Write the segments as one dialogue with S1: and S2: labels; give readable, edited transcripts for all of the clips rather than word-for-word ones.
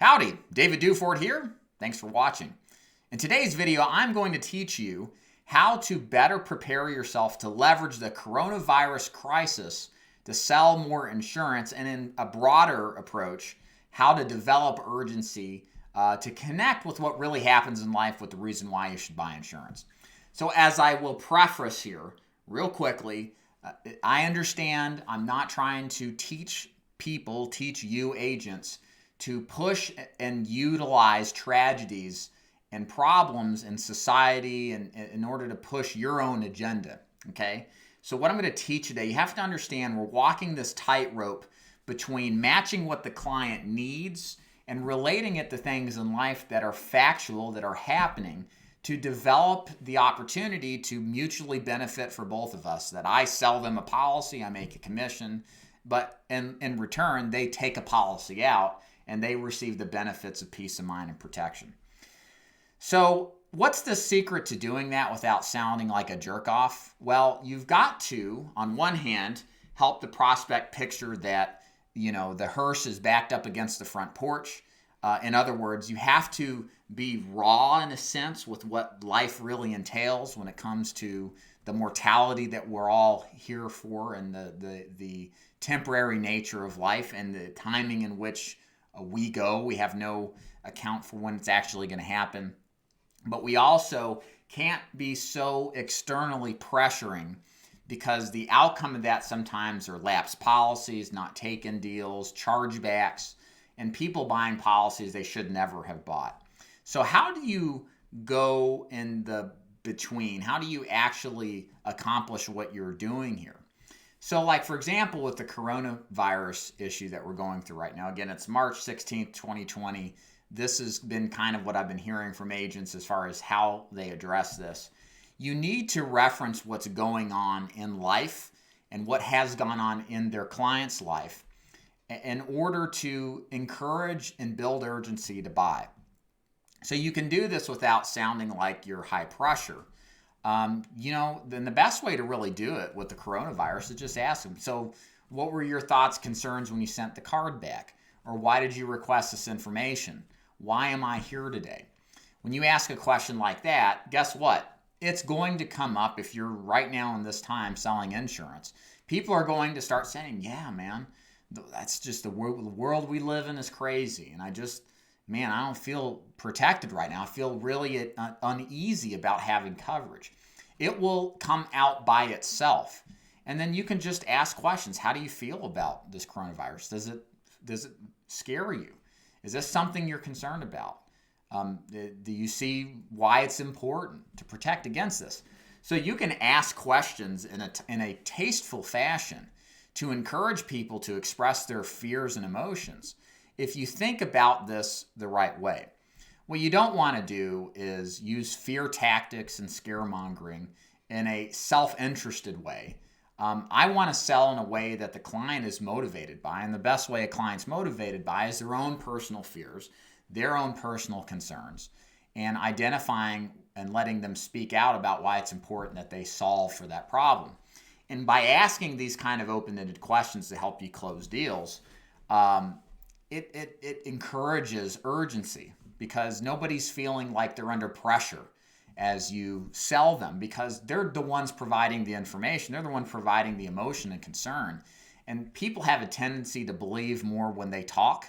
S1: Howdy, David Duford here. Thanks for watching. In today's video, I'm going to teach you how to better prepare yourself to leverage the coronavirus crisis to sell more insurance, and in a broader approach, how to develop urgency to connect with what really happens in life with the reason why you should buy insurance. So as I will preface here real quickly, I understand I'm not trying to teach you agents, to push and utilize tragedies and problems in society and in order to push your own agenda, okay? So what I'm going to teach today, you have to understand we're walking this tightrope between matching what the client needs and relating it to things in life that are factual, that are happening, to develop the opportunity to mutually benefit for both of us. That I sell them a policy, I make a commission, but in return, they take a policy out and they receive the benefits of peace of mind and protection. So what's the secret to doing that without sounding like a jerk off? Well, you've got to, on one hand, help the prospect picture that, the hearse is backed up against the front porch. In other words, you have to be raw in a sense with what life really entails when it comes to the mortality that we're all here for, and the temporary nature of life and the timing in which we go. We have no account for when it's actually going to happen. But we also can't be so externally pressuring, because the outcome of that sometimes are lapsed policies, not taken deals, chargebacks, and people buying policies they should never have bought. So how do you go in the between? How do you actually accomplish what you're doing here? So like, for example, with the coronavirus issue that we're going through right now, again, it's March 16th, 2020. This has been kind of what I've been hearing from agents as far as how they address this. You need to reference what's going on in life and what has gone on in their client's life in order to encourage and build urgency to buy. So you can do this without sounding like you're high pressure. Then the best way to really do it with the coronavirus is just ask them, so what were your thoughts, concerns when you sent the card back? Or why did you request this information? Why am I here today? When you ask a question like that, guess what? It's going to come up if you're right now in this time selling insurance. People are going to start saying, yeah, man, that's just the world we live in is crazy. And I don't feel protected right now. I feel really uneasy about having coverage. It will come out by itself. And then you can just ask questions. How do you feel about this coronavirus? Does it scare you? Is this something you're concerned about? Do you see why it's important to protect against this? So you can ask questions in a tasteful fashion to encourage people to express their fears and emotions. If you think about this the right way, what you don't want to do is use fear tactics and scaremongering in a self-interested way. I want to sell in a way that the client is motivated by, and the best way a client's motivated by is their own personal fears, their own personal concerns, and identifying and letting them speak out about why it's important that they solve for that problem. And by asking these kind of open-ended questions to help you close deals, it encourages urgency, because nobody's feeling like they're under pressure as you sell them, because they're the ones providing the information. They're the one providing the emotion and concern. And people have a tendency to believe more when they talk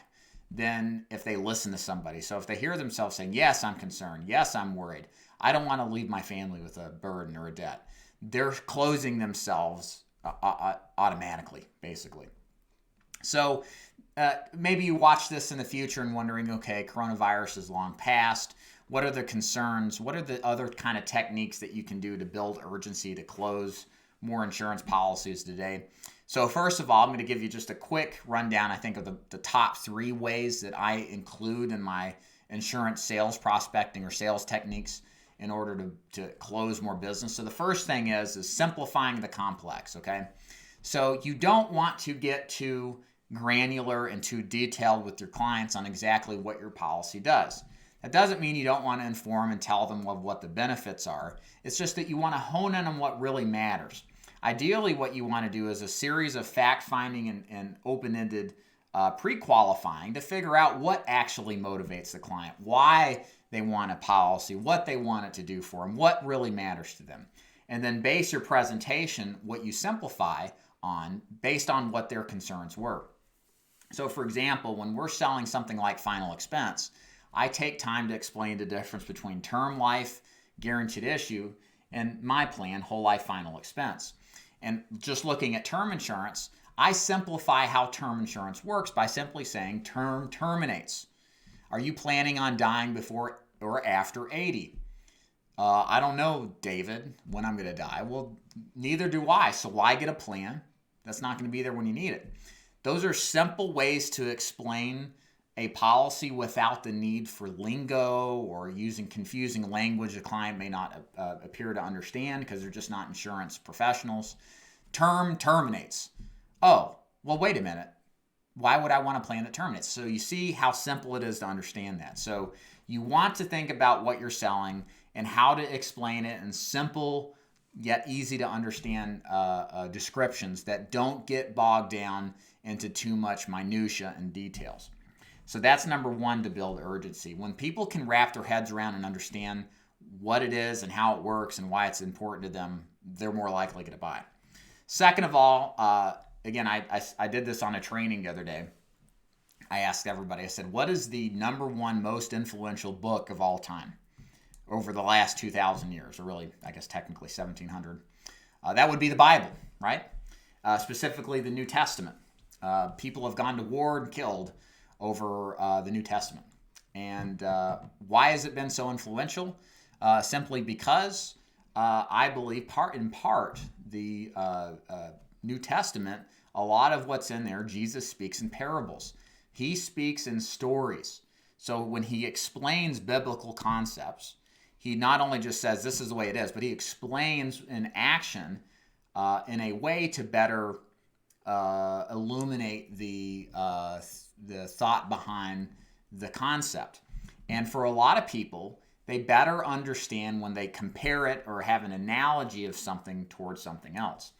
S1: than if they listen to somebody. So if they hear themselves saying, yes, I'm concerned, yes, I'm worried, I don't want to leave my family with a burden or a debt, they're closing themselves automatically, basically. So maybe you watch this in the future and wondering, okay, coronavirus is long past. What are the concerns? What are the other kind of techniques that you can do to build urgency to close more insurance policies today? So first of all, I'm going to give you just a quick rundown, I think, of the top 3 ways that I include in my insurance sales prospecting or sales techniques in order to close more business. So the first thing is simplifying the complex, okay? So you don't want to get too granular and too detailed with your clients on exactly what your policy does. That doesn't mean you don't want to inform and tell them of what the benefits are. It's just that you want to hone in on what really matters. Ideally, what you want to do is a series of fact-finding and open-ended pre-qualifying to figure out what actually motivates the client, why they want a policy, what they want it to do for them, what really matters to them. And then base your presentation, what you simplify on, based on what their concerns were. So for example, when we're selling something like final expense, I take time to explain the difference between term life, guaranteed issue, and my plan, whole life final expense. And just looking at term insurance, I simplify how term insurance works by simply saying term terminates. Are you planning on dying before or after 80? I don't know, David, when I'm going to die. Well, neither do I. So why get a plan that's not going to be there when you need it? Those are simple ways to explain a policy without the need for lingo or using confusing language a client may not appear to understand because they're just not insurance professionals. Term terminates. Oh, well, wait a minute. Why would I want a plan that terminates? So you see how simple it is to understand that. So you want to think about what you're selling and how to explain it in simple yet easy to understand descriptions that don't get bogged down into too much minutia and details. So that's number one, to build urgency. When people can wrap their heads around and understand what it is and how it works and why it's important to them, they're more likely to buy. Second of all, again, I did this on a training the other day. I asked everybody, I said, what is the number one most influential book of all time over the last 2,000 years, or really, I guess technically 1,700? That would be the Bible, right? Specifically the New Testament. People have gone to war and killed over the New Testament. And why has it been so influential? Simply because I believe in part, the New Testament, a lot of what's in there, Jesus speaks in parables. He speaks in stories. So when he explains biblical concepts, he not only just says this is the way it is, but he explains in action in a way to better illuminate the thought behind the concept. And for a lot of people, they better understand when they compare it or have an analogy of something towards something else.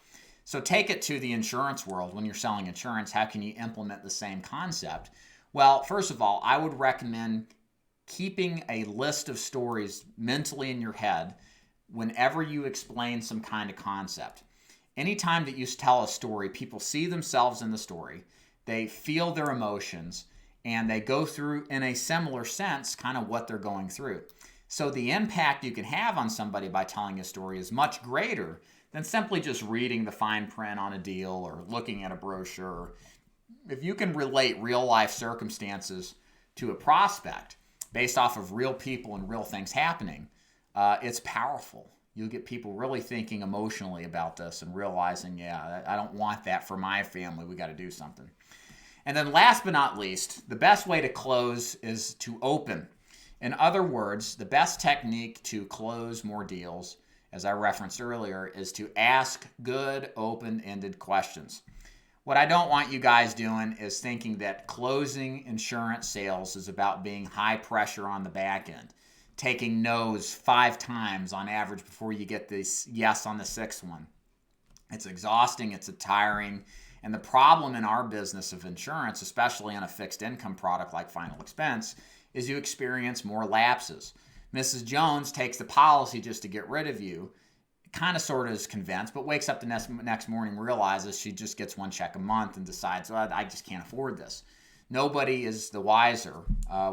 S1: So take it to the insurance world. When you're selling insurance, how can you implement the same concept? Well, first of all, I would recommend keeping a list of stories mentally in your head whenever you explain some kind of concept. Anytime that you tell a story, people see themselves in the story, they feel their emotions, and they go through, in a similar sense, kind of what they're going through. So the impact you can have on somebody by telling a story is much greater than simply just reading the fine print on a deal or looking at a brochure. If you can relate real life circumstances to a prospect based off of real people and real things happening, it's powerful. You'll get people really thinking emotionally about this and realizing, yeah, I don't want that for my family. We got to do something. And then last but not least, the best way to close is to open. In other words, the best technique to close more deals, as I referenced earlier, is to ask good, open-ended questions. What I don't want you guys doing is thinking that closing insurance sales is about being high pressure on the back end, taking no's 5 times on average before you get this yes on the 6th one. It's exhausting, it's tiring, and the problem in our business of insurance, especially on a fixed income product like Final Expense, is you experience more lapses. Mrs. Jones takes the policy just to get rid of you, kind of sort of is convinced, but wakes up the next morning, realizes she just gets 1 check a month and decides, well, I just can't afford this. Nobody is the wiser.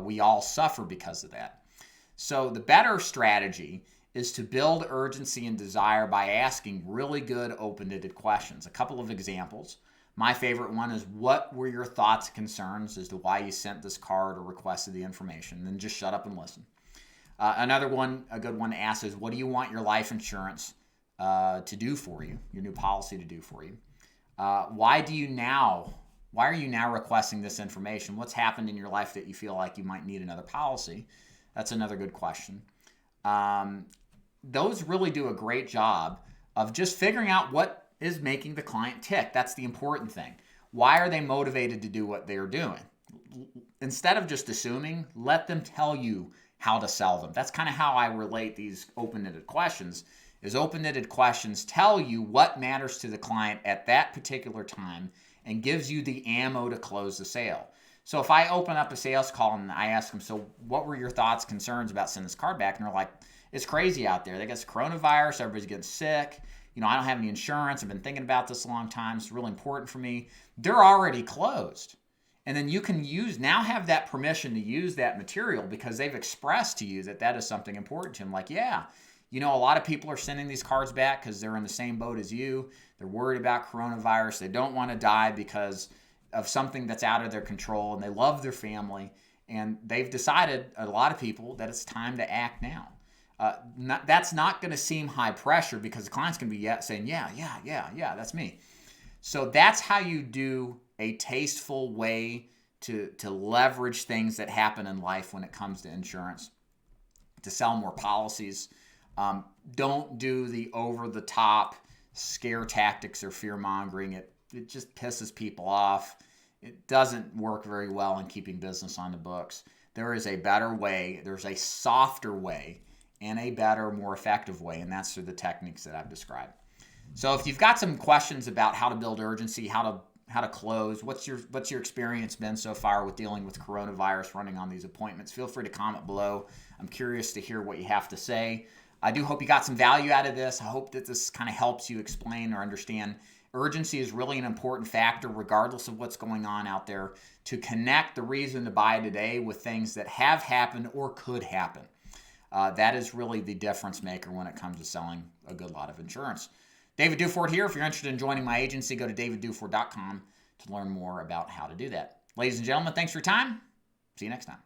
S1: We all suffer because of that. So the better strategy is to build urgency and desire by asking really good open-ended questions. A couple of examples. My favorite one is, what were your thoughts and concerns as to why you sent this card or requested the information? Then just shut up and listen. Another one, a good one to ask is, what do you want your life insurance to do for you, your new policy to do for you? Why are you now requesting this information? What's happened in your life that you feel like you might need another policy? That's another good question. Those really do a great job of just figuring out what is making the client tick. That's the important thing. Why are they motivated to do what they're doing? Instead of just assuming, let them tell you how to sell them. That's kind of how I relate these open-ended questions, is open-ended questions tell you what matters to the client at that particular time and gives you the ammo to close the sale. So if I open up a sales call and I ask them, so what were your thoughts, concerns about sending this card back? And they're like, it's crazy out there. They got this coronavirus. Everybody's getting sick. I don't have any insurance. I've been thinking about this a long time. It's really important for me. They're already closed. And then you can now have that permission to use that material because they've expressed to you that that is something important to them. Like, yeah, a lot of people are sending these cards back because they're in the same boat as you. They're worried about coronavirus. They don't want to die because of something that's out of their control, and they love their family. And they've decided, a lot of people, that it's time to act now. That's not going to seem high pressure because the client's going to be saying, yeah, that's me. So that's how you do a tasteful way to leverage things that happen in life when it comes to insurance, to sell more policies. Don't do the over-the-top scare tactics or fear-mongering. It just pisses people off. It doesn't work very well in keeping business on the books. There is a better way. There's a softer way and a better, more effective way, and that's through the techniques that I've described. So if you've got some questions about how to build urgency, how to close, what's your experience been so far with dealing with coronavirus, running on these appointments, feel free to comment below. I'm curious to hear what you have to say. I do hope you got some value out of this. I hope that this kind of helps you explain or understand urgency is really an important factor regardless of what's going on out there, to connect the reason to buy today with things that have happened or could happen. That is really the difference maker when it comes to selling a good lot of insurance. David Duford here. If you're interested in joining my agency, go to davidduford.com to learn more about how to do that. Ladies and gentlemen, thanks for your time. See you next time.